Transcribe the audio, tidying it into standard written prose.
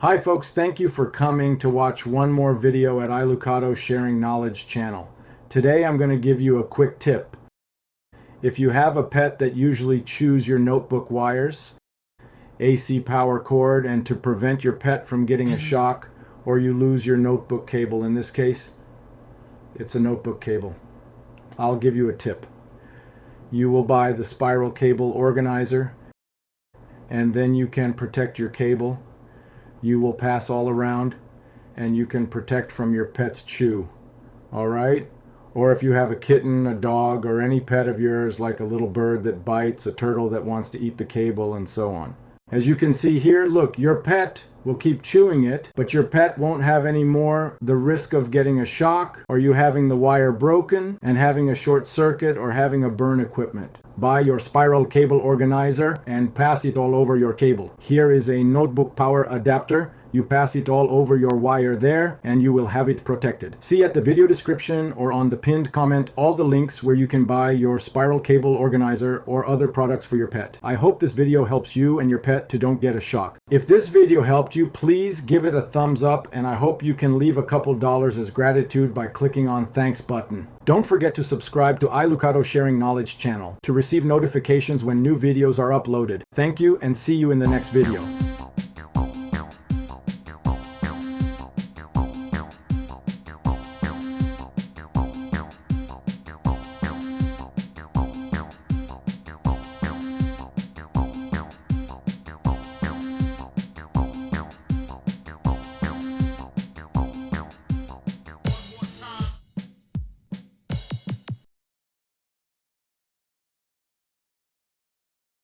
Hi folks, thank you for coming to watch one more video at iLucato Sharing Knowledge channel. Today I'm going to give you a quick tip. If you have a pet that usually chews your notebook wires, AC power cord, and to prevent your pet from getting a shock, or you lose your notebook cable, in this case, it's a notebook cable, I'll give you a tip. You will buy the spiral cable organizer, and then you can protect your cable. You will pass all around, and you can protect from your pet's chew. All right? Or if you have a kitten, a dog, or any pet of yours, like a little bird that bites, a turtle that wants to eat the cable, and so on. As you can see here, look, your pet will keep chewing it, but your pet won't have any more the risk of getting a shock, or you having the wire broken and having a short circuit or having a burn equipment. Buy your spiral cable organizer and pass it all over your cable. Here is a notebook power adapter. You pass it all over your wire there and you will have it protected. See at the video description or on the pinned comment all the links where you can buy your spiral cable organizer or other products for your pet. I hope this video helps you and your pet to don't get a shock. If this video helped you, please give it a thumbs up, and I hope you can leave a couple dollars as gratitude by clicking on thanks button. Don't forget to subscribe to iLucato Sharing Knowledge channel to receive notifications when new videos are uploaded. Thank you and see you in the next video.